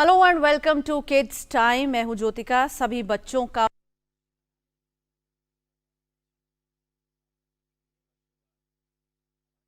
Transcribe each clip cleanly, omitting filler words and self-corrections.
Hello and welcome to kids time. मैं हूं ज्योतिका। सभी बच्चों का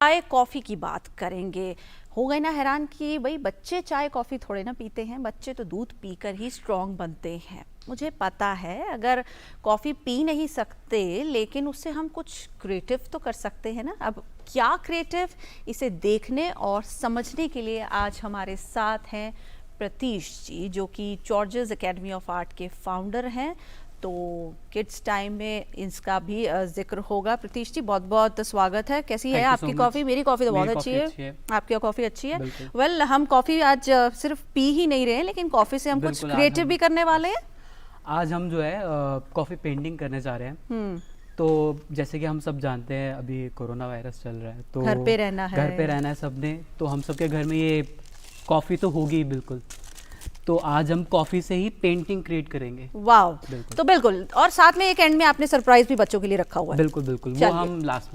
चाय कॉफ़ी की बात करेंगे। हो गए ना हैरान कि भाई बच्चे चाय कॉफ़ी थोड़े ना पीते हैं, बच्चे तो दूध पीकर ही स्ट्रांग बनते हैं। मुझे पता है अगर कॉफ़ी पी नहीं सकते लेकिन उससे हम कुछ क्रिएटिव तो कर सकते हैं ना। अब क्या क्रिएटिव, इसे देखने और समझने के लिए आज हमारे साथ हैं प्रतीश जी, जो कि जॉर्जेस एकेडमी ऑफ आर्ट के फाउंडर हैं। तो किड्स टाइम में इसका भी जिक्र होगा। प्रतीश जी बहुत बहुत स्वागत है। कैसी है आपकी कॉफ़ी? मेरी कॉफ़ी तो बहुत अच्छी है। आपकी कॉफ़ी अच्छी है? वेल, हम कॉफ़ी आज सिर्फ पी ही नहीं रहे हैं लेकिन कॉफ़ी से हम कुछ क्रिएटिव भी करने वाले हैं। आज हम जो है कॉफ़ी पेंटिंग करने जा रहे हैं। तो जैसे कि हम सब जानते हैं अभी कोरोना वायरस चल रहा है, तो घर पे रहना है सबने। तो हम सबके घर में ये कॉफ़ी तो होगी बिल्कुल। तो आज हम कॉफ़ी से ही पेंटिंग क्रिएट करेंगे। वाव, तो बिल्कुल। और साथ में एक एंड में आपने सरप्राइज भी बच्चों के लिए रखा हुआ है। बिल्कुल बिल्कुल, वो हम लास्ट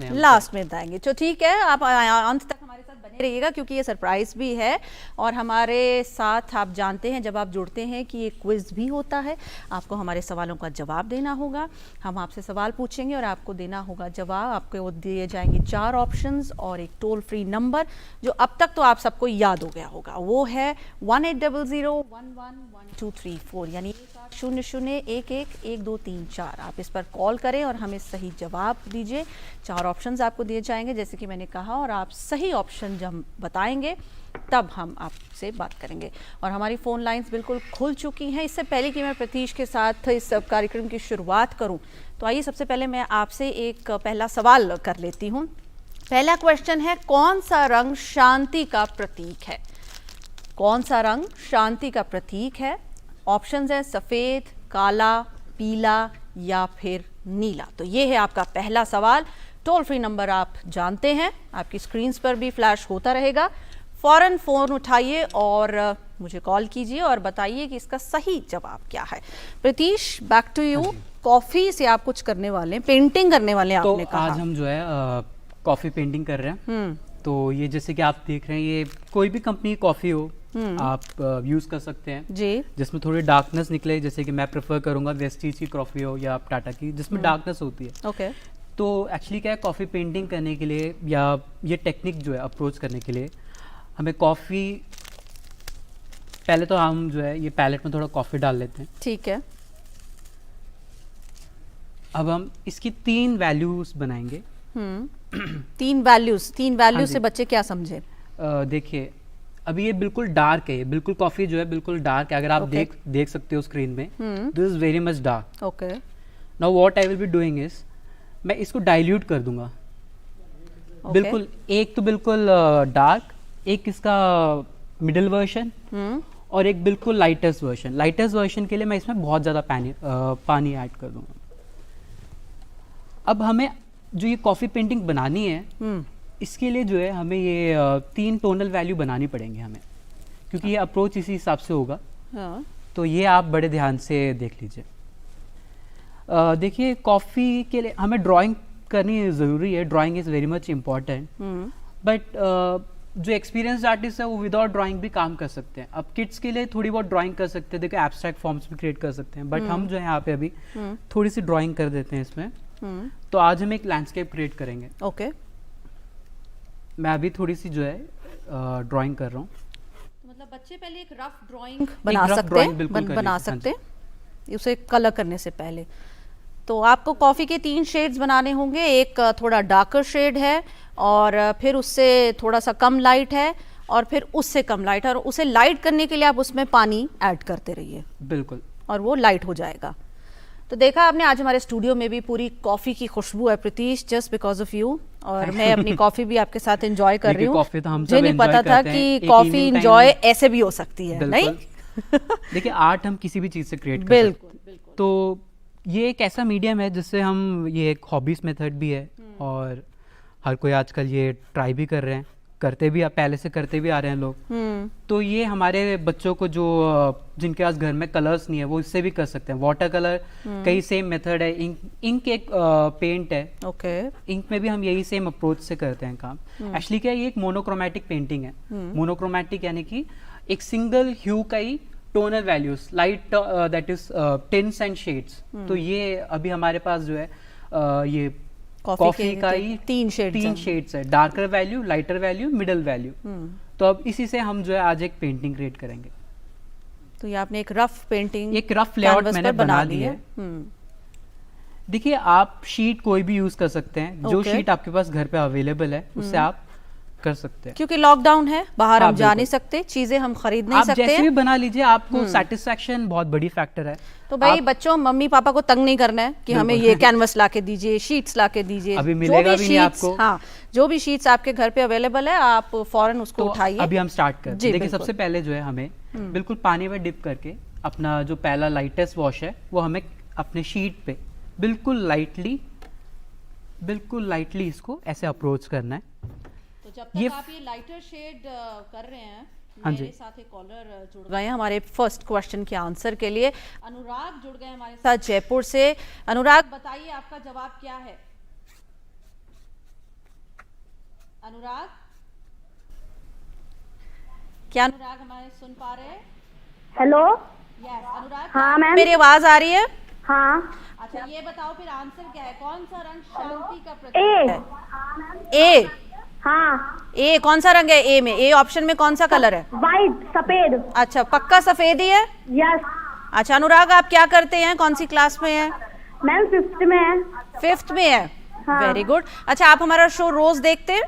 में बताएंगे। तो ठीक है, आप अंत तक हमारे साथ बने रहिएगा क्योंकि ये सरप्राइज भी है। और हमारे साथ आप जानते हैं जब आप जुड़ते हैं कि ये क्विज भी होता है। आपको हमारे सवालों का जवाब देना होगा। हम आपसे सवाल पूछेंगे और आपको देना होगा जवाब। आपको वो दिए जाएंगे 4 ऑप्शंस और एक टोल फ्री नंबर जो अब तक तो आप सबको याद हो गया होगा। वो है 1800111234, यानी 001111234। आप इस पर कॉल करें और हमें सही जवाब दीजिए। 4 ऑप्शंस आपको दिए जाएंगे जैसे कि मैंने कहा, और आप सही ऑप्शन जब बताएंगे तब हम आपसे बात करेंगे। और हमारी फ़ोन लाइंस बिल्कुल खुल चुकी हैं। इससे पहले कि मैं प्रतीश के साथ इस कार्यक्रम की शुरुआत करूं, तो आइए सबसे पहले मैं आपसे एक पहला सवाल कर लेती हूं। पहला क्वेश्चन है, कौन सा रंग शांति का प्रतीक है? कौन सा रंग शांति का प्रतीक है? ऑप्शंस है सफ़ेद, काला, पीला या फिर नीला। तो ये है आपका पहला सवाल। टोल फ्री नंबर आप जानते हैं, आपकी स्क्रीन्स पर भी फ्लैश होता रहेगा। फौरन फ़ोन उठाइए और मुझे कॉल कीजिए और बताइए कि इसका सही जवाब क्या है। Pratish, back to you. Coffee से आप कुछ करने वाले हैं, पेंटिंग करने वाले हैं, आपने कहा। आज हम जो है कॉफ़ी पेंटिंग कर रहे हैं। तो ये जैसे कि आप देख रहे हैं, ये कोई भी कंपनी की कॉफ़ी हो आप यूज कर सकते हैं जी, जिसमें थोड़ी डार्कनेस निकले। जैसे कि मैं प्रेफर करूंगा वेस्टीज की कॉफ़ी हो या टाटा की, जिसमें डार्कनेस होती है। ओके। तो एक्चुअली क्या है, कॉफ़ी पेंटिंग करने के लिए या ये टेक्निक जो है अप्रोच करने के लिए हमें कॉफ़ी, पहले तो हम जो है ये पैलेट में थोड़ा कॉफ़ी डाल लेते हैं। ठीक है। अब हम इसकी 3 वैल्यूज बनाएंगे। 3 वैल्यूज से बच्चे क्या समझे? देखिए, अभी ये बिल्कुल डार्क है, बिल्कुल कॉफी जो है बिल्कुल डार्क है। अगर आप देख सकते हो स्क्रीन में, this is very much dark. Okay. Now what I will be doing is, मैं इसको डाइल्यूट कर दूंगा। बिल्कुल, एक तो बिल्कुल डार्क, एक इसका मिडिल वर्जन और एक बिल्कुल लाइटेस्ट वर्जन। लाइटेस्ट वर्जन के लिए मैं इसमें बहुत ज़्यादा पानी ऐड कर दूंगा। अब हमें जो ये कॉफ़ी पेंटिंग बनानी है, इसके लिए जो है हमें ये 3 टोनल वैल्यू बनानी पड़ेंगे हमें, क्योंकि ये अप्रोच इसी हिसाब से होगा। तो ये आप बड़े ध्यान से देख लीजिए। देखिए, कॉफ़ी के लिए हमें ड्राइंग करनी ज़रूरी है। Drawing is very much important. But जो एक्सपीरियंस आर्टिस्ट है वो विदाउट ड्राइंग भी काम कर सकते हैं। अब किड्स के लिए थोड़ी बहुत ड्राइंग कर सकते हैं, देखो एब्स्ट्रैक्ट फॉर्म्स भी क्रिएट कर सकते हैं। बट हम जो है यहाँ पे अभी थोड़ी सी ड्राइंग कर देते हैं इसमें। तो आज हम एक लैंडस्केप क्रिएट करेंगे। ओके। मैं अभी थोड़ी सी जो है ड्राइंग कर रहा हूँ। मतलब बच्चे पहले एक रफ ड्राइंग बना सकते हैं उसे कलर करने से पहले। तो आपको कॉफ़ी के 3 शेड्स बनाने होंगे। एक थोड़ा डार्कर शेड है और फिर उससे थोड़ा सा कम लाइट है और फिर उससे कम लाइट है, और उसे लाइट करने के लिए आप उसमें पानी ऐड करते रहिए। बिल्कुल। और वो लाइट हो जाएगा। तो देखा आपने, आज हमारे स्टूडियो में भी पूरी कॉफ़ी की खुशबू है Pratish, just because of you. और मैं अपनी कॉफ़ी भी आपके साथ एंजॉय कर रही हूँ। मुझे नहीं पता था कि कॉफ़ी एंजॉय ऐसे भी हो सकती है। नहीं देखिए, आर्ट हम किसी भी चीज़ से क्रिएट कर सकते हैं। तो ये एक ऐसा मीडियम है जिससे हम, ये एक हॉबीज मेथड भी है और हर कोई आजकल ये ट्राई भी कर रहे हैं, करते भी, पहले से करते भी आ रहे हैं लोग। तो ये हमारे बच्चों को जो जिनके पास घर में कलर्स नहीं है वो इससे भी कर सकते हैं। वाटर कलर कई सेम मेथड है। इंक एक पेंट है। ओके। इंक में भी हम यही सेम अप्रोच से करते हैं काम। एक्चुअली क्या है, ये एक मोनोक्रोमैटिक पेंटिंग है। मोनोक्रोमैटिक यानी कि एक सिंगल ह्यू का ही tonal values light that is tints and shades. तो ये अभी हमारे पास जो है ये कॉफी का ही तीन शेड्स है, darker value, lighter value, middle value. तो अब इसी से हम जो है आज एक पेंटिंग क्रिएट करेंगे। तो ये आपने एक रफ पेंटिंग, एक रफ लेआउट मैंने बना ली है। देखिए आप शीट कोई भी यूज कर सकते हैं, जो शीट आपके पास घर पे अवेलेबल है उससे आप कर सकते हैं। क्योंकि लॉकडाउन है, बाहर हम जा नहीं सकते, चीजें हम खरीद नहीं सकते। आप जैसे भी बना लीजिए, आपको सेटिस्फैक्शन बहुत बड़ी फैक्टर है। तो भाई बच्चों मम्मी पापा को तंग नहीं करना है कि हमें ये कैनवस लाके दीजिए, शीट्स लाके दीजिए। अभी मिलेगा भी नहीं आपको। हाँ, जो भी शीट्स आपके घर पे अवेलेबल है आप फौरन उसको उठाइए। अभी हम स्टार्ट करते हैं। देखिए सबसे पहले जो है हमें बिल्कुल पानी में डिप करके अपना जो पहला लाइटेस्ट वॉश है वो हमें अपने शीट पे बिल्कुल लाइटली इसको ऐसे अप्रोच करना है। तो जब तक आप ये लाइटर शेड कर रहे हैं, मेरे साथ एक कॉलर जुड़ गए हैं हमारे फर्स्ट क्वेश्चन के आंसर के लिए। अनुराग जुड़ गए हमारे साथ जयपुर से। अनुराग बताइए आपका जवाब क्या है? अनुराग, क्या अनुराग हमारे सुन पा रहे हैं? हेलो। यस अनुराग, हाँ मैम, मेरी आवाज आ रही है? हाँ। अच्छा ये बताओ फिर आंसर क्या है, कौन सा रंग शांति का प्रतीक है? ए। हाँ, ए कौन सा रंग है? ए में, ए ऑप्शन में कौन सा कलर है? वाइट, सफेद। अच्छा पक्का सफेद ही है? यस। अच्छा अनुराग आप क्या करते हैं, कौन सी क्लास में है? मैम 5th में है। 5th में है, हाँ। Very good. अच्छा आप हमारा शो रोज देखते हैं?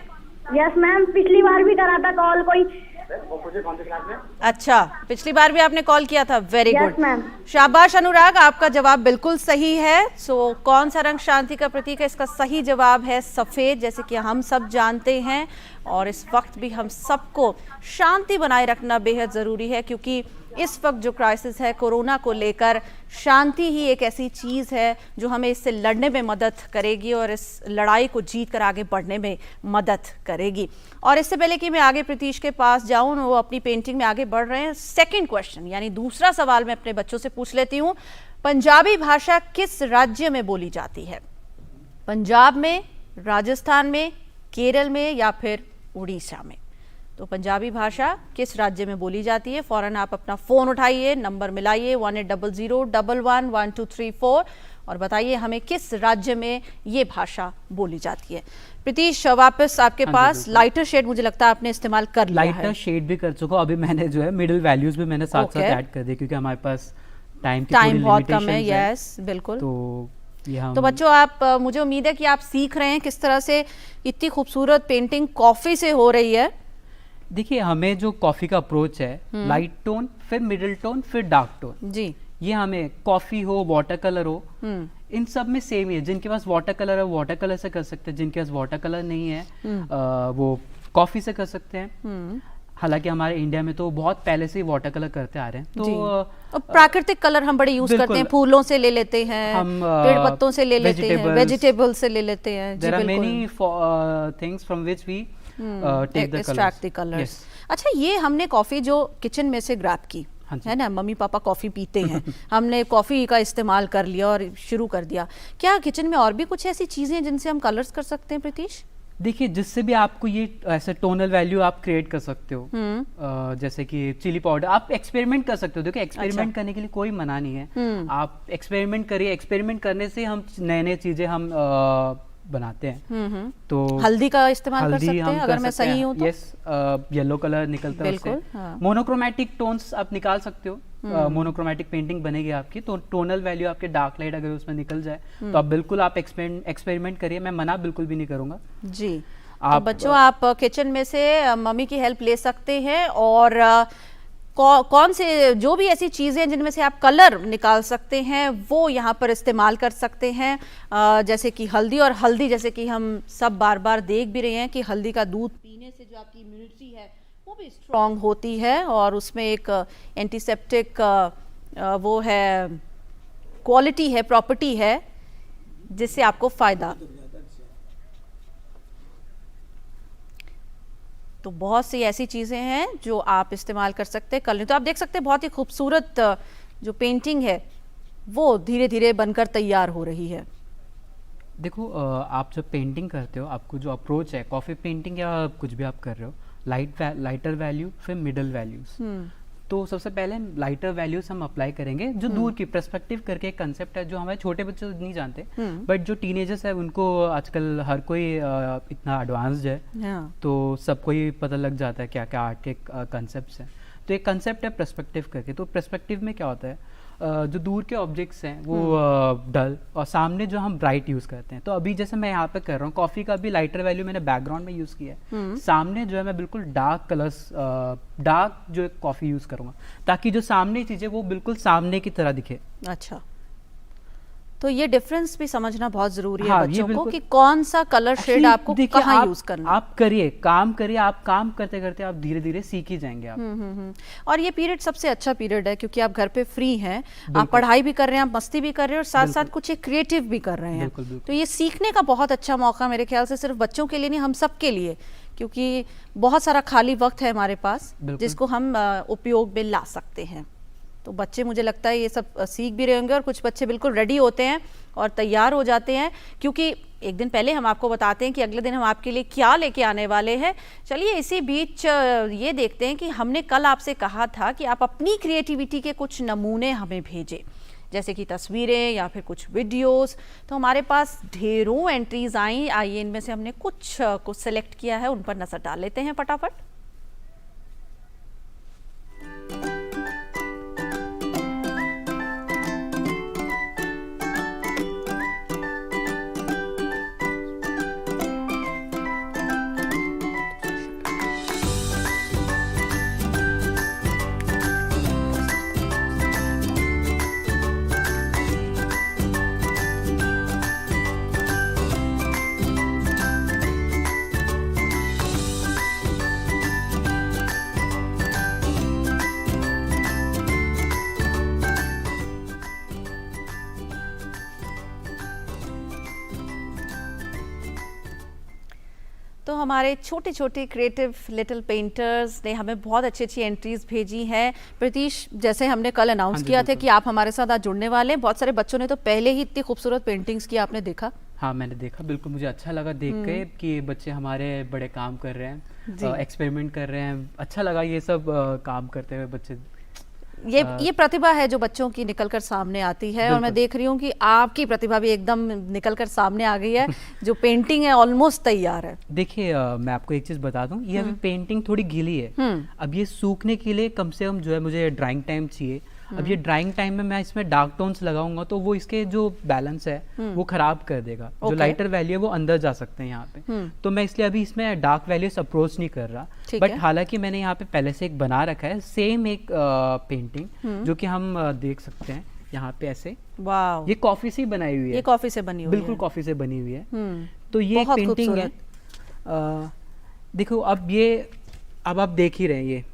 यस मैम, पिछली बार भी करा था कॉल कोई। कौन सी क्लास में? अच्छा पिछली बार भी आपने कॉल किया था, वेरी यस गुड। मैम। शाबाश अनुराग, आपका जवाब बिल्कुल सही है। सो कौन सा रंग शांति का प्रतीक है? इसका सही जवाब है सफेद, जैसे कि हम सब जानते हैं। और इस वक्त भी हम सबको शांति बनाए रखना बेहद ज़रूरी है, क्योंकि इस वक्त जो क्राइसिस है कोरोना को लेकर, शांति ही एक ऐसी चीज़ है जो हमें इससे लड़ने में मदद करेगी और इस लड़ाई को जीत कर आगे बढ़ने में मदद करेगी। और इससे पहले कि मैं आगे प्रतीश के पास जाऊं, वो अपनी पेंटिंग में आगे बढ़ रहे हैं, सेकंड क्वेश्चन यानी दूसरा सवाल मैं अपने बच्चों से पूछ लेती हूँ। पंजाबी भाषा किस राज्य में बोली जाती है? पंजाब में, राजस्थान में, केरल में या फिर उड़ीसा में? तो पंजाबी भाषा किस राज्य में बोली जाती है? फौरन आप अपना फ़ोन उठाइए, नंबर मिलाइए 1800111234 और बताइए हमें किस राज्य में ये भाषा बोली जाती है। प्रीतीश वापस आपके पास लाइटर शेड मुझे लगता है आपने इस्तेमाल कर लिया है। लाइटर शेड भी कर चुका, अभी मैंने जो है मिडिल वैल्यूज भी मैंने साथ साथ ऐड कर दिए, क्योंकि हमारे पास टाइम बहुत कम है। यस बिल्कुल। तो बच्चों आप मुझे उम्मीद है कि आप सीख रहे हैं किस तरह से इतनी खूबसूरत पेंटिंग कॉफी से हो रही है। देखिए हमें जो कॉफी का अप्रोच है, लाइट टोन, फिर मिडिल टोन, फिर डार्क टोन जी, ये हमें कॉफी हो, वाटर कलर हो, इन सब में सेम ही है। जिनके पास वाटर कलर है वाटर कलर से कर सकते हैं, जिनके पास वाटर कलर नहीं है वो कॉफी से कर सकते हैं। हालांकि हमारे इंडिया में तो बहुत पहले से ही वाटर कलर करते आ रहे हैं। तो प्राकृतिक कलर हम बड़े यूज करते हैं, फूलों से ले लेते हैं, हम पेड़ पत्तों से ले लेते हैं, वेजिटेबल से ले लेते हैं। There are many things from which we take the extract the colours. अच्छा ये हमने कॉफी जो किचन में से ग्रैब की है ना, मम्मी पापा कॉफी पीते हैं, हमने कॉफी का इस्तेमाल कर लिया और शुरू कर दिया। क्या किचन में और भी कुछ ऐसी चीजें हैं जिनसे हम कलर्स कर सकते हैं प्रीतीश? देखिए जिससे भी आपको ये ऐसे टोनल वैल्यू आप क्रिएट कर सकते हो, जैसे कि चिली पाउडर आप एक्सपेरिमेंट कर सकते हो। देखिए एक्सपेरिमेंट करने के लिए कोई मना नहीं है, आप एक्सपेरिमेंट करिए। एक्सपेरिमेंट करने से हम नए नए चीजें हम बनाते हैं। तो हल्दी का इस्तेमाल कर सकते हैं अगर मैं सही हूं तो। यस, येलो कलर निकलता है उससे। मोनोक्रोमैटिक टोन्स आप निकाल सकते हो, मोनोक्रोमैटिक पेंटिंग बनेगी आपकी। तो टोनल वैल्यू आपके डार्क लाइट अगर उसमें निकल जाए तो आप बिल्कुल आप एक्सपेरिमेंट करिए, मैं मना बिल्कुल भी नहीं करूंगा जी। तो बच्चों आप किचन में से मम्मी की हेल्प ले सकते हैं और कौन से जो भी ऐसी चीज़ें जिनमें से आप कलर निकाल सकते हैं वो यहाँ पर इस्तेमाल कर सकते हैं। जैसे कि हल्दी, और हल्दी जैसे कि हम सब बार बार देख भी रहे हैं कि हल्दी का दूध पीने से जो आपकी इम्यूनिटी है वो भी स्ट्रॉन्ग होती है और उसमें एक एंटीसेप्टिक वो है क्वालिटी है, प्रॉपर्टी है, जिससे आपको फ़ायदा। तो बहुत सी ऐसी चीज़ें हैं जो आप इस्तेमाल कर सकते हैं कलर। तो आप देख सकते हैं बहुत ही खूबसूरत जो पेंटिंग है वो धीरे धीरे बनकर तैयार हो रही है। देखो आप जब पेंटिंग करते हो, आपको जो अप्रोच है कॉफी पेंटिंग या कुछ भी आप कर रहे हो, लाइटर वैल्यू फिर मिडल वैल्यूज, तो सबसे पहले लाइटर वैल्यूज हम अप्लाई करेंगे जो दूर की पर्सपेक्टिव करके एक कंसेप्ट है जो हमारे छोटे बच्चे नहीं जानते, बट जो टीनेजर्स है उनको आजकल हर कोई इतना एडवांस्ड है, तो सबको ही पता लग जाता है क्या क्या आर्ट के कंसेप्ट हैं। तो एक कंसेप्ट है पर्सपेक्टिव करके। तो पर्सपेक्टिव में क्या होता है, जो दूर के ऑब्जेक्ट्स हैं वो डल और सामने जो हम ब्राइट यूज करते हैं। तो अभी जैसे मैं यहाँ पे कर रहा हूँ, कॉफी का भी लाइटर वैल्यू मैंने बैकग्राउंड में यूज किया है, सामने जो है मैं बिल्कुल डार्क कलर्स, डार्क जो कॉफी यूज करूंगा ताकि जो सामने चीजें वो बिल्कुल सामने की तरह दिखे। अच्छा, तो ये डिफरेंस भी समझना बहुत जरूरी है हाँ, बच्चों को कि कौन सा कलर शेड आपको कहाँ यूज करना है। आप करिए, काम करिए, आप काम करते करते आप धीरे धीरे सीख ही जाएंगे आप। और ये पीरियड सबसे अच्छा पीरियड है क्योंकि आप घर पे फ्री हैं, आप पढ़ाई भी कर रहे हैं, आप मस्ती भी कर रहे हैं और साथ साथ कुछ एक क्रिएटिव भी कर रहे हैं। तो ये सीखने का बहुत अच्छा मौका मेरे ख्याल से सिर्फ बच्चों के लिए नहीं, हम सब के लिए, क्योंकि बहुत सारा खाली वक्त है हमारे पास जिसको हम उपयोग में ला सकते हैं। तो बच्चे, मुझे लगता है ये सब सीख भी रहे होंगे और कुछ बच्चे बिल्कुल रेडी होते हैं और तैयार हो जाते हैं, क्योंकि एक दिन पहले हम आपको बताते हैं कि अगले दिन हम आपके लिए क्या लेके आने वाले हैं। चलिए इसी बीच ये देखते हैं कि हमने कल आपसे कहा था कि आप अपनी क्रिएटिविटी के कुछ नमूने हमें भेजें, जैसे कि तस्वीरें या फिर कुछ वीडियोस। तो हमारे पास ढेरों एंट्रीज आई, आइए इनमें से हमने कुछ सेलेक्ट किया है, उन पर नजर डाल लेते हैं फटाफट। तो हमारे छोटे छोटे क्रिएटिव लिटिल पेंटर्स ने हमें बहुत अच्छी अच्छी एंट्रीज भेजी हैं। प्रीतीश, जैसे हमने कल अनाउंस किया था कि आप हमारे साथ आज जुड़ने वाले हैं, बहुत सारे बच्चों ने तो पहले ही इतनी खूबसूरत पेंटिंग्स की, आपने देखा? हाँ, मैंने देखा, बिल्कुल मुझे अच्छा लगा देख के कि बच्चे हमारे बड़े काम कर रहे हैं, एक्सपेरिमेंट कर रहे हैं। अच्छा लगा ये सब काम करते हुए बच्चे। ये प्रतिभा है जो बच्चों की निकलकर सामने आती है और मैं देख रही हूँ कि आपकी प्रतिभा भी एकदम निकलकर सामने आ गई है। जो पेंटिंग है ऑलमोस्ट तैयार है। देखिए, मैं आपको एक चीज बता दूं, ये अभी पेंटिंग थोड़ी गीली है, अब ये सूखने के लिए कम से कम जो है मुझे ड्राइंग टाइम चाहिए। अब ये ड्राइंग टाइम में मैं इसमें डार्क टोन्स लगाऊंगा तो वो इसके जो बैलेंस है वो खराब कर देगा। जो लाइटर वैल्यू है वो अंदर जा सकते हैं यहाँ पे, तो मैं इसलिए अभी इसमें डार्क वैल्यूज अप्रोच नहीं कर रहा। बट हालांकि मैंने यहाँ पे पहले से एक बना रखा है सेम एक पेंटिंग जो कि हम देख सकते हैं यहाँ पे ऐसे। वाव, ये कॉफी से बनाई हुई है। ये कॉफी से बनी हुई है, बिल्कुल कॉफी से बनी हुई है। तो ये एक पेंटिंग है। देखो, अब आप देख ही रहे हैं,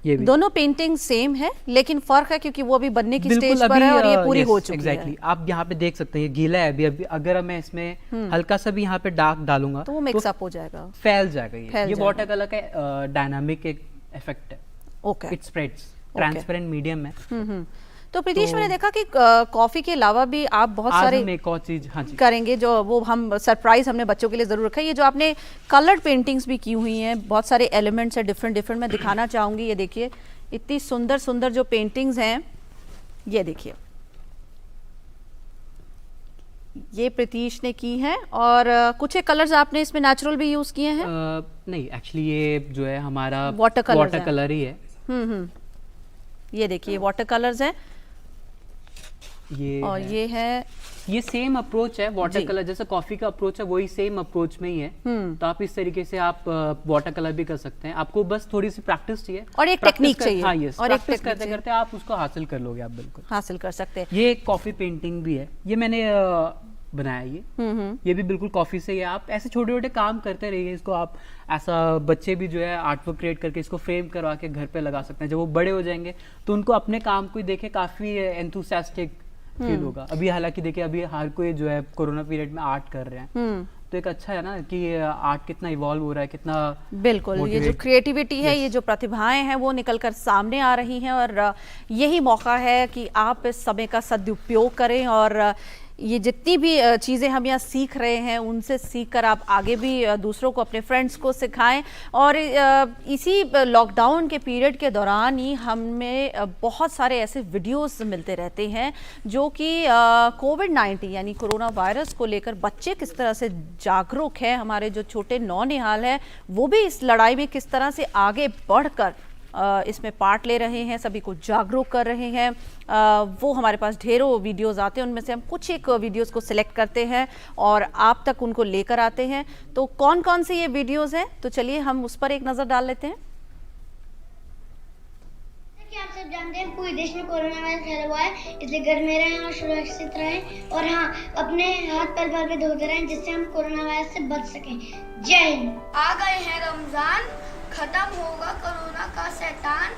ये भी दोनों पेंटिंग सेम है, लेकिन फर्क है क्योंकि वो अभी बनने की स्टेज पर है और ये पूरी हो चुकी है। आप यहाँ पे देख सकते हैं ये गीला है अभी अगर मैं इसमें हल्का सा भी यहाँ पे डार्क डालूंगा तो वो मिक्स अप हो जाएगा, फैल जाएगा। ये वाटर कलर का डायनामिक एक इफेक्ट है। Okay, it spreads, transparent medium है। तो प्रीतीश, मैंने देखा कि कॉफी के अलावा भी आप बहुत सारे एक और चीज करेंगे जो वो हम सरप्राइज हमने बच्चों के लिए जरूर रखा है। ये जो आपने कलर्ड पेंटिंग्स भी की हुई हैं, बहुत सारे एलिमेंट्स है डिफरेंट, मैं दिखाना चाहूंगी। ये देखिए, इतनी सुंदर सुंदर जो पेंटिंग्स हैं, ये देखिए, ये प्रीतीश ने की है और कुछ एक कलर्स आपने इसमें नेचुरल भी यूज किए हैं। नहीं, एक्चुअली ये जो है हमारा वाटर कलर ही है। ये देखिए, वाटर कलर्स हैं और ये है, ये सेम अप्रोच है वाटर कलर जैसे कॉफी का अप्रोच है, वही सेम अप्रोच में ही है। तो आप इस तरीके से आप वाटर कलर भी कर सकते हैं। आपको बस थोड़ी सी प्रैक्टिस चाहिए और एक टेक्निक चाहिए। हाँ, यस, और प्रैक्टिस करते करते आप उसको हासिल कर लोगे, आप बिल्कुल हासिल कर सकते हैं। ये एक कॉफी पेंटिंग भी है, ये मैंने बनाया। ये भी बिल्कुल कॉफी से ही है। आप ऐसे छोटे छोटे काम करते रहिए, इसको आप ऐसा बच्चे भी जो है आर्टवर्क क्रिएट करके इसको फ्रेम करवा के घर पे लगा सकते हैं। जब वो बड़े हो जाएंगे तो उनको अपने काम को देखे काफी एंथुसियास्टिक फील होगा। अभी हालांकि देखिए, अभी हर कोई जो है कोरोना पीरियड में आर्ट कर रहे हैं, तो एक अच्छा है ना कि आर्ट कितना इवॉल्व हो रहा है, कितना बिल्कुल ये जो क्रिएटिविटी है, ये जो प्रतिभाएं हैं वो निकलकर सामने आ रही हैं और यही मौका है कि आप इस समय का सदुपयोग करें और ये जितनी भी चीज़ें हम यहाँ सीख रहे हैं उनसे सीख कर आप आगे भी दूसरों को, अपने फ्रेंड्स को सिखाएं। और इसी लॉकडाउन के पीरियड के दौरान ही हमें बहुत सारे ऐसे वीडियोस मिलते रहते हैं जो कि कोविड-19 यानी कोरोना वायरस को लेकर बच्चे किस तरह से जागरूक हैं, हमारे जो छोटे नौनिहाल हैं वो भी इस लड़ाई में किस तरह से आगे बढ़कर इसमें पार्ट ले रहे हैं, सभी को जागरूक कर रहे हैं। वो हमारे पास ढेरों वीडियोस आते हैं, उनमें से हम कुछ एक वीडियोस को सिलेक्ट करते हैं और आप तक उनको लेकर आते हैं। तो कौन कौन से ये वीडियोस हैं, तो चलिए हम उस पर एक नज़र डाल लेते हैं। कि आप सब जानते हैं पूरे देश में कोरोना वायरस फैला हुआ है, इसलिए घर में रहें और सुरक्षित रहें और हाँ, अपने हाथ पैर बार बार धोते रहें जिससे हम कोरोना वायरस से बच सकें। जय हिंद। आ गए हैं रमजान, खत्म होगा कोरोना का शैतान।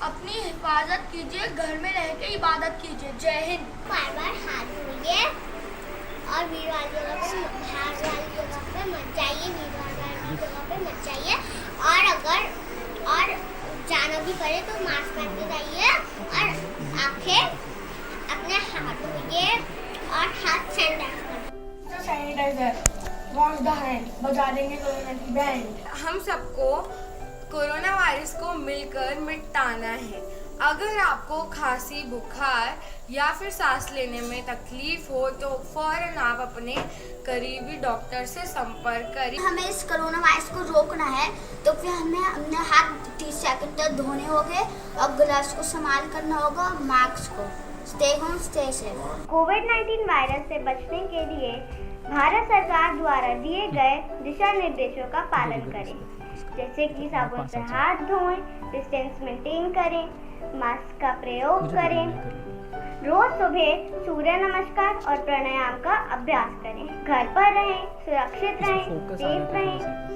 अपनी हिफाजत कीजिए, घर में रह के इबादत कीजिए। जय हिंद। बार बार हाथ धोइए और भीड़ वाली जगह पे, भाग वाली जगह पे मत जाइए, भीड़ वाली जगह पे मत जाइए। और जाना भी पड़े तो मास्क पहन के जाइए और आंखें अपने हाथ धोइए और हाथ सैनिटाइजर, वॉश द हैंड, बजा देंगे कोरोना की बैंड। हम सबको कोरोना वायरस को मिलकर मिटाना है। अगर आपको खांसी, बुखार या फिर सांस लेने में तकलीफ हो तो फौरन आप अपने करीबी डॉक्टर से संपर्क करें। हमें इस कोरोना वायरस को रोकना है तो फिर हमें अपने हाथ 30 सेकंड तक धोने होंगे और ग्लव्स को संभाल करना होगा और मास्क को। Stay home, stay safe. कोविड-19 वायरस से बचने के लिए भारत सरकार द्वारा दिए गए दिशा निर्देशों का पालन करें, जैसे कि साबुन से हाथ धोएं, डिस्टेंस मेंटेन करें, मास्क का प्रयोग करें, रोज सुबह सूर्य नमस्कार और प्राणायाम का अभ्यास करें, घर पर रहें, सुरक्षित रहें, सेफ रहें।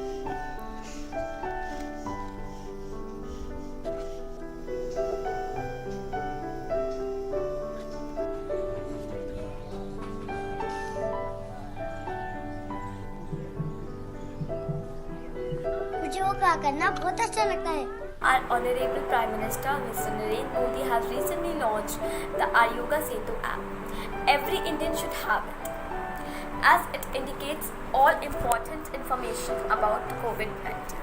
मुझे वो क्या करना बहुत अच्छा लगता है। Our Honorable Prime Minister, Mr. Narendra Modi, has recently launched the Ayoga Setu app. Every Indian should have it, as it indicates all important information about COVID-19.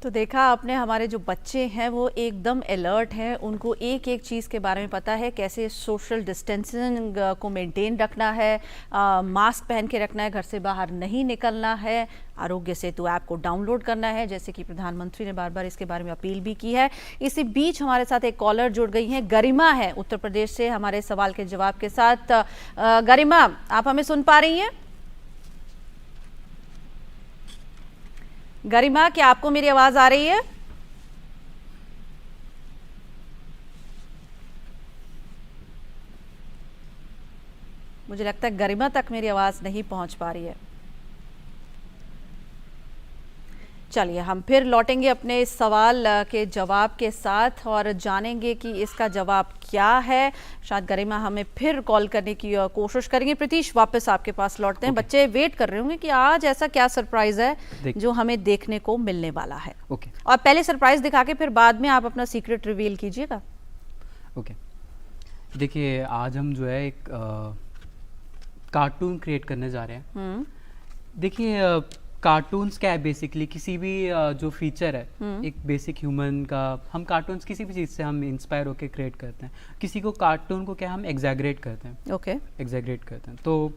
तो देखा आपने, हमारे जो बच्चे हैं वो एकदम अलर्ट हैं, उनको एक एक चीज़ के बारे में पता है, कैसे सोशल डिस्टेंसिंग को मेंटेन रखना है, मास्क पहन के रखना है, घर से बाहर नहीं निकलना है, आरोग्य सेतु ऐप को डाउनलोड करना है, जैसे कि प्रधानमंत्री ने बार बार इसके बारे में अपील भी की है। इसी बीच हमारे साथ एक कॉलर जुड़ गई हैं, गरिमा है उत्तर प्रदेश से, हमारे सवाल के जवाब के साथ। गरिमा, आप हमें सुन पा रही हैं? गरिमा, क्या आपको मेरी आवाज आ रही है? मुझे लगता है गरिमा तक मेरी आवाज नहीं पहुंच पा रही है। चलिए हम फिर लौटेंगे अपने इस सवाल के जवाब के साथ और जानेंगे कि इसका जवाब क्या है। शायद गरिमा हमें फिर कॉल करने की कोशिश करेंगे। प्रतीश, वापस आपके पास लौटते हैं। बच्चे वेट कर रहे होंगे कि आज ऐसा क्या सरप्राइज है जो हमें देखने को मिलने वाला है। और पहले सरप्राइज दिखा के फिर बाद में आप अपना सीक्रेट रिवील कीजिएगा। देखिए, आज हम जो है एक कार्टून क्रिएट करने जा रहे हैं। देखिए, कार्टून्स क्या है, बेसिकली किसी भी जो फीचर है एक बेसिक ह्यूमन का, हम कार्टून्स किसी भी चीज़ से हम इंस्पायर होकर क्रिएट करते हैं। किसी को कार्टून को क्या हम एग्जैगरेट करते हैं, एग्जैगरेट करते हैं। तो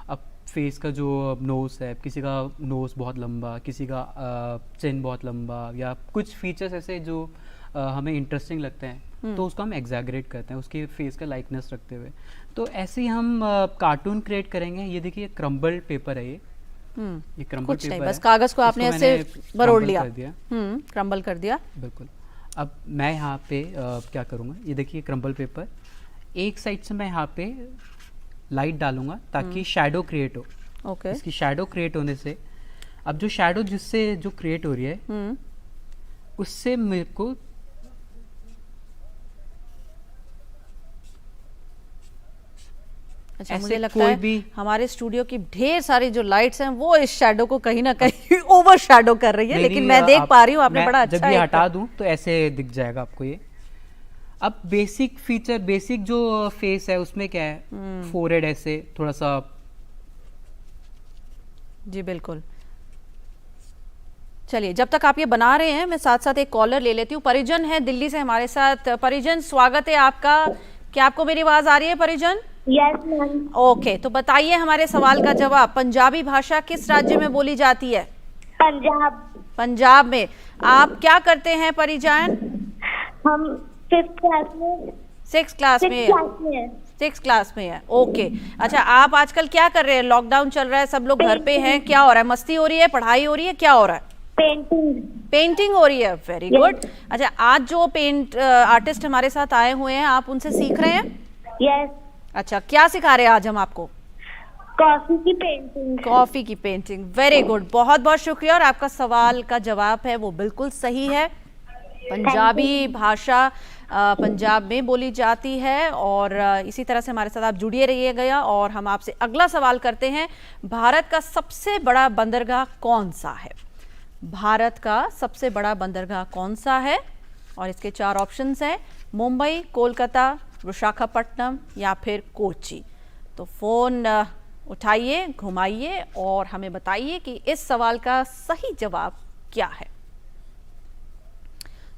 अब फेस का जो नोज़ है, किसी का नोज़ बहुत लंबा, किसी का चिन बहुत लंबा, या कुछ फीचर्स ऐसे जो हमें इंटरेस्टिंग लगते हैं तो उसको हम एग्जैगरेट करते हैं, उसके फेस का लाइकनेस रखते हुए। तो ऐसे ही हम कार्टून क्रिएट करेंगे। ये देखिए क्रम्बल्ड पेपर है, ये क्रम्बल कुछ नहीं, पेपर बस कागज को आपने ऐसे बरोड़ लिया, क्रम्बल कर दिया। बिल्कुल। अब मैं यहाँ पे क्या करूँगा, ये देखिए क्रम्बल पेपर, एक साइड से मैं यहाँ पे लाइट डालूंगा ताकि शैडो क्रिएट हो। इसकी शैडो क्रिएट होने से, अब जो शैडो जिससे जो क्रिएट हो रही है उससे मेरे को अच्छा, मुझे लगता है भी हमारे स्टूडियो की ढेर सारी जो लाइट्स हैं वो इस शैडो को कहीं ना कहीं ओवर शैडो कर रही है, लेकिन मैं देख पा रही हूँ आपने बड़ा अच्छा जब ये हटा दूं तो ऐसे दिख जाएगा आपको ये। अब बेसिक फीचर, बेसिक जो फेस है उसमें क्या है, फोरहेड ऐसे थोड़ा सा। जी बिल्कुल। चलिए, जब तक आप ये बना रहे हैं मैं साथ साथ एक कॉलर ले लेती हूँ। परिजन है दिल्ली से हमारे साथ। परिजन, स्वागत है आपका। क्या आपको मेरी आवाज आ रही है परिजन? Yes ma'am. ओके, तो बताइए हमारे सवाल का जवाब। पंजाबी भाषा किस राज्य में बोली जाती है? पंजाब। पंजाब में। आप क्या करते हैं परिजन? हम 5th क्लास में। 6th क्लास में? 6th क्लास में है। 6th क्लास में है। ओके, अच्छा, आप आजकल क्या कर रहे हैं? लॉकडाउन चल रहा है, सब लोग घर पे हैं, क्या हो रहा है? मस्ती हो रही है, पढ़ाई हो रही है, क्या हो रहा है? पेंटिंग। पेंटिंग हो रही है। Very good. अच्छा, आज जो पेंट आर्टिस्ट हमारे साथ आए हुए हैं, आप उनसे सीख रहे हैं? यस। अच्छा, क्या सिखा रहे हैं आज हम आपको? कॉफी की पेंटिंग। कॉफी की पेंटिंग। वेरी गुड, बहुत बहुत शुक्रिया। और आपका सवाल का जवाब है वो बिल्कुल सही है। पंजाबी भाषा पंजाब में बोली जाती है। और इसी तरह से हमारे साथ आप जुड़िए रहिएगा। और हम आपसे अगला सवाल करते हैं। भारत का सबसे बड़ा बंदरगाह कौन सा है? भारत का सबसे बड़ा बंदरगाह कौन सा है? और इसके 4 ऑप्शंस हैं: मुंबई, कोलकाता, विशाखापट्टनम या फिर कोच्चि। तो फोन उठाइए, घुमाइए और हमें बताइए कि इस सवाल का सही जवाब क्या है।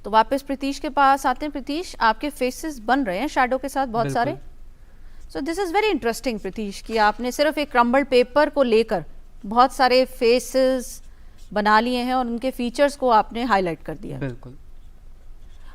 तो वापस प्रीतीश के पास आते हैं। प्रीतीश, आपके फेसेस बन रहे हैं शैडो के साथ बहुत सारे। So this is very interesting Pritish, कि आपने सिर्फ एक क्रम्बल्ड पेपर को लेकर बहुत सारे फेसेस बना लिए हैं और उनके फीचर्स को आपने हाईलाइट कर दिया। बिल्कुल।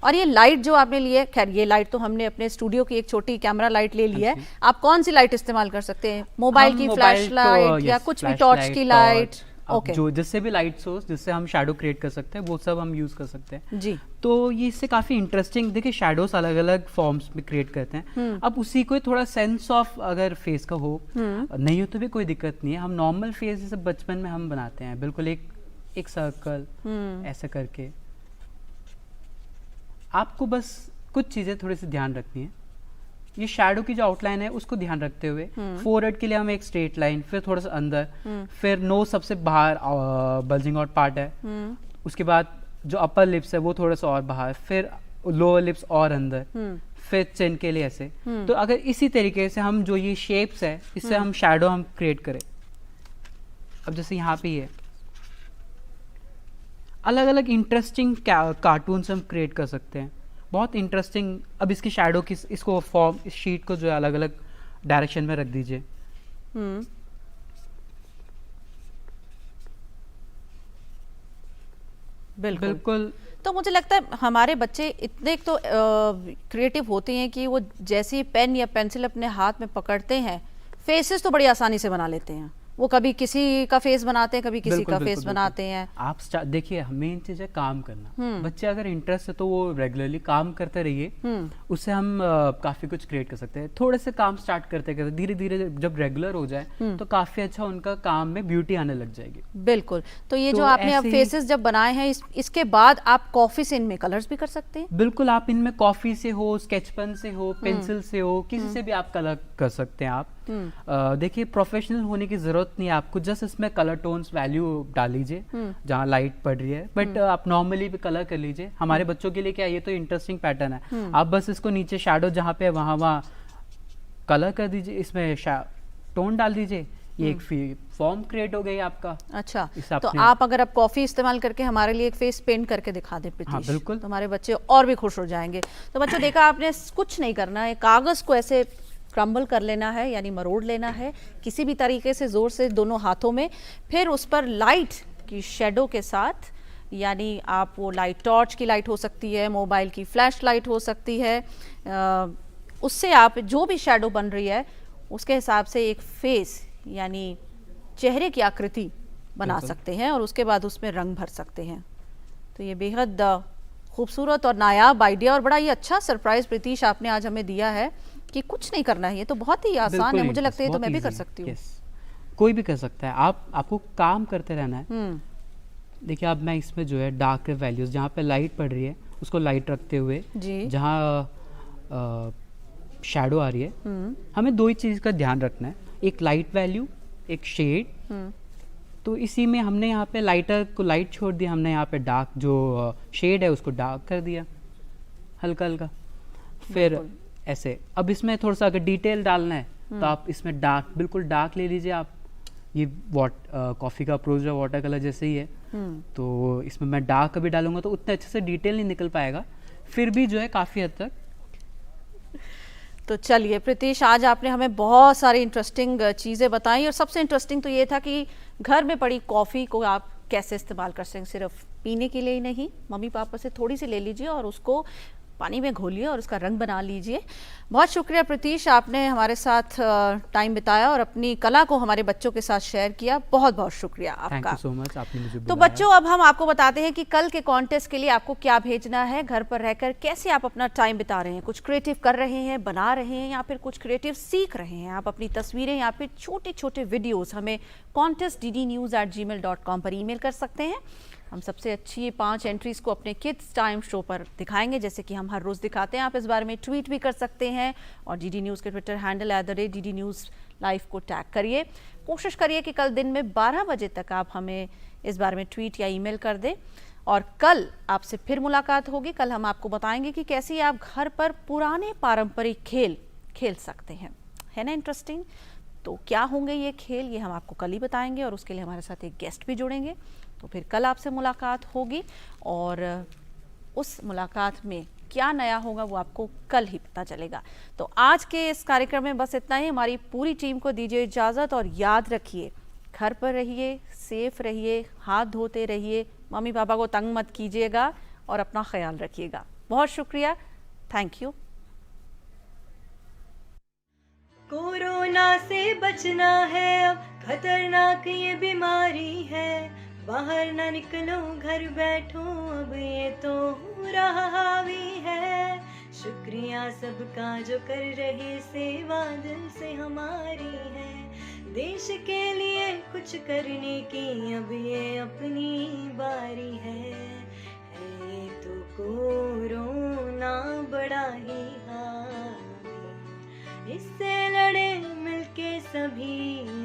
और ये लाइट जो आपने ली है, खैर ये लाइट तो हमने अपने स्टूडियो की एक छोटी कैमरा लाइट ले ली है। आप कौन सी लाइट इस्तेमाल कर सकते हैं? मोबाइल की फ्लैश लाइट या कुछ भी टॉर्च की लाइट? ओके, जो जिससे भी लाइट सोर्स जिससे हम शैडो क्रिएट कर सकते हैं वो सब हम यूज कर सकते हैं जी। तो ये इससे काफी इंटरेस्टिंग, देखिए शैडोज अलग अलग फॉर्म्स में क्रिएट करते हैं। अब उसी को थोड़ा सेंस ऑफ अगर फेस का हो नहीं हो तो भी कोई दिक्कत नहीं है। हम नॉर्मल फेस जैसे बचपन में हम बनाते हैं, बिल्कुल एक सर्कल ऐसा करके। आपको बस कुछ चीजें थोड़ी सी ध्यान रखनी है। ये शैडो की जो आउटलाइन है उसको ध्यान रखते हुए फोरहेड के लिए हम एक स्ट्रेट लाइन, फिर थोड़ा सा अंदर, फिर नोज सबसे बाहर बल्जिंग आउट पार्ट है, उसके बाद जो अपर लिप्स है वो थोड़ा सा और बाहर, फिर लोअर लिप्स और अंदर, फिर चिन के लिए ऐसे। तो अगर इसी तरीके से हम जो ये शेप्स है इससे हम शैडो हम क्रिएट करें। अब जैसे यहाँ पे ये अलग अलग इंटरेस्टिंग कार्टून्स हम क्रिएट कर सकते हैं, बहुत इंटरेस्टिंग। अब इसकी शैडो की इसको फॉर्म, इस शीट को जो है अलग अलग डायरेक्शन में रख दीजिए। बिल्कुल। तो मुझे लगता है हमारे बच्चे इतने तो क्रिएटिव होते हैं कि वो जैसे ही पेन या पेंसिल अपने हाथ में पकड़ते हैं, फेसेस तो बड़ी आसानी से बना लेते हैं। वो कभी किसी का फेस बनाते हैं, कभी किसी का फेस बनाते हैं। आप देखिए, मेन चीज है काम करना। बच्चे अगर इंटरेस्ट है तो वो रेगुलरली काम करते रहिए, उससे हम काफी कुछ क्रिएट कर सकते हैं। थोड़े से काम स्टार्ट करते करते धीरे धीरे जब रेगुलर हो जाए तो काफी अच्छा उनका काम में ब्यूटी आने लग जाएगी। बिल्कुल। तो ये जो आपने अब फेसेस जब बनाए हैं, इसके बाद आप कॉफी से इनमें कलर्स भी कर सकते हैं। बिल्कुल, आप इनमें कॉफी से हो, स्केच पेन से हो, पेंसिल से हो, किसी से भी आप कलर कर सकते हैं। आप देखिए, प्रोफेशनल होने की जरूरत नहीं है आपको, जस्ट इसमें कलर टोन्स वैल्यू डाल लीजिए जहाँ लाइट पड़ रही है, बट आप नॉर्मली भी कलर कर लीजिए। हमारे बच्चों के लिए क्या, ये तो इंटरेस्टिंग पैटर्न है। आप बस इसको नीचे शैडो जहाँ पे है वहाँ कलर कर दीजिए, इसमें टोन डाल दीजिए, ये एक फॉर्म क्रिएट हो गई आपका। अच्छा, तो आप अगर आप कॉफी इस्तेमाल करके हमारे लिए एक फेस पेंट करके दिखा दे प्रीतीश। हाँ, बिल्कुल। तो हमारे बच्चे और भी खुश हो जाएंगे। तो बच्चों, देखा आपने, कुछ नहीं करना है, कागज को ऐसे क्रम्बल कर लेना है, यानी मरोड़ लेना है किसी भी तरीके से, जोर से दोनों हाथों में। फिर उस पर लाइट की शेडो के साथ, यानी आप वो लाइट टॉर्च की लाइट हो सकती है, मोबाइल की फ्लैश लाइट हो सकती है, उससे आप जो भी शेडो बन रही है उसके हिसाब से एक फेस यानी चेहरे की आकृति बना सकते हैं और उसके बाद उसमें रंग भर सकते हैं। तो ये बेहद खूबसूरत और नायाब आइडिया और बड़ा ये अच्छा सरप्राइज प्रीतीश आपने आज हमें दिया है कि कुछ नहीं करना है। ये तो बहुत ही आसान है, मुझे लगता है ये तो मैं भी कर सकती हूँ। कोई भी कर सकता है, आपको काम करते रहना है। देखिए, अब मैं इसमें जो है डार्क वैल्यूज जहाँ पे लाइट पड़ रही है उसको लाइट रखते हुए, जहाँ शैडो आ रही है, हमें दो ही चीज का ध्यान रखना है, एक लाइट वैल्यू, एक शेड। तो इसी में हमने यहाँ पे लाइटर को लाइट छोड़ दिया, हमने यहाँ पे डार्क जो शेड है उसको डार्क कर दिया हल्का हल्का। फिर ऐसे। अब इसमें थोड़ा सा अगर डिटेल डालना है तो आप इसमें डार्क, बिल्कुल डार्क ले लीजिए आप। ये कॉफ़ी का अप्रोच जो वाटर कलर जैसे ही है, तो इसमें मैं डार्क अभी डालूंगा तो उतने अच्छे से डिटेल नहीं निकल पाएगा, फिर भी जो है काफ़ी हद तक। तो चलिए प्रीतिश, आज आपने हमें बहुत सारी इंटरेस्टिंग चीज़ें बताई और सबसे इंटरेस्टिंग तो ये था कि घर में पड़ी कॉफ़ी को आप कैसे इस्तेमाल कर सकते हैं। सिर्फ पीने के लिए ही नहीं, मम्मी पापा से थोड़ी सी ले लीजिए और उसको पानी में घोलिए और उसका रंग बना लीजिए। बहुत शुक्रिया प्रीतिश, आपने हमारे साथ टाइम बिताया और अपनी कला को हमारे बच्चों के साथ शेयर किया। बहुत बहुत शुक्रिया आपका। थैंक यू सो मच, आपने मुझे तो बुलाया। बच्चों, अब हम आपको बताते हैं कि कल के कॉन्टेस्ट के लिए आपको क्या भेजना है। घर पर रहकर कैसे आप अपना टाइम बिता रहे हैं, कुछ क्रिएटिव कर रहे हैं, बना रहे हैं, या फिर कुछ क्रिएटिव सीख रहे हैं। आप अपनी तस्वीरें या फिर छोटे छोटे वीडियोस हमें contestddnews@gmail.com पर ईमेल कर सकते हैं। हम सबसे अच्छी 5 एंट्रीज को अपने किड्स टाइम शो पर दिखाएंगे, जैसे कि हम हर रोज़ दिखाते हैं। आप इस बारे में ट्वीट भी कर सकते हैं और डीडी न्यूज़ के Twitter handle @DD News Live को टैग करिए। कोशिश करिए कि कल दिन में 12 बजे तक आप हमें इस बारे में ट्वीट या ईमेल कर दें और कल आपसे फिर मुलाकात होगी। कल हम आपको बताएंगे कि कैसे आप घर पर पुराने पारंपरिक खेल खेल सकते हैं। है ना इंटरेस्टिंग? तो क्या होंगे ये खेल, ये हम आपको कल ही बताएंगे और उसके लिए हमारे साथ एक गेस्ट भी जुड़ेंगे। तो फिर कल आपसे मुलाकात होगी और उस मुलाकात में क्या नया होगा वो आपको कल ही पता चलेगा। तो आज के इस कार्यक्रम में बस इतना ही। हमारी पूरी टीम को दीजिए इजाज़त और याद रखिए, घर पर रहिए, सेफ रहिए, हाथ धोते रहिए, मम्मी पापा को तंग मत कीजिएगा और अपना ख्याल रखिएगा। बहुत शुक्रिया, थैंक यू। कोरोना से बचना है अब, खतरनाक ये बीमारी है। बाहर ना निकलो, घर बैठो, अब ये तो हो रहा हावी है। शुक्रिया सबका जो कर रहे सेवा दिल से हमारी है। देश के लिए कुछ करने की अब ये अपनी बारी है। ये तो कोरोना बड़ा ही हावी, इससे लड़े मिलके सभी।